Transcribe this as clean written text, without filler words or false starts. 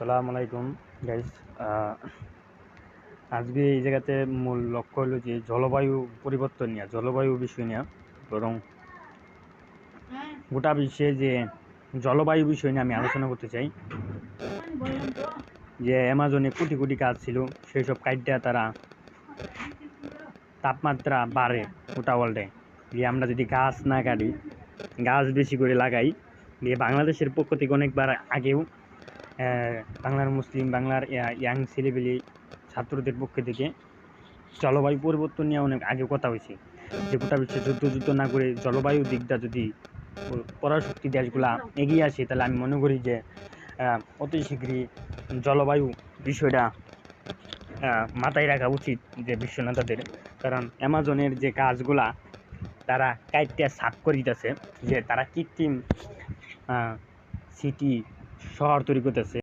আসসালামু আলাইকুম গাইস। আজকে এই জায়গাতে মূল লক্ষ্য হলো যে জলবায়ু পরিবর্তন নিয়ে, জলবায়ু বিষয় নিয়ে, বরং গোটা বিশ্বে যে জলবায়ু বিষয় নিয়ে আমি আলোচনা করতে চাই। যে অ্যামাজনে কোটি কোটি গাছ ছিল, সেই সব কাইটটা তারা তাপমাত্রা বাড়ে গোটা ওয়ার্ল্ডে। দিয়ে আমরা যদি গাছ না কাটি, গাছ বেশি করে লাগাই, দিয়ে বাংলাদেশের পক্ষ থেকে অনেকবার আগেও বাংলার মুসলিম, বাংলার ইয়াং ছেলেপেলে ছাত্রদের পক্ষ থেকে জলবায়ু পরিবর্তন নিয়ে অনেক আগে কথা হয়েছে, যে গোটা বিশ্বে যুদ্ধ না করে জলবায়ু দিকটা যদি পরাশক্তি দেশগুলা এগিয়ে আসে, তাহলে আমি মনে করি যে অতি শীঘ্রই জলবায়ু বিষয়টা মাথায় রাখা উচিত যে বিশ্ব নেতাদের। কারণ অ্যামাজনের যে গাছগুলা তারা কাইটটা সাফ করে দিতেছে, যে তারা কৃত্রিম সিটি শহর তৈরি করতেছে।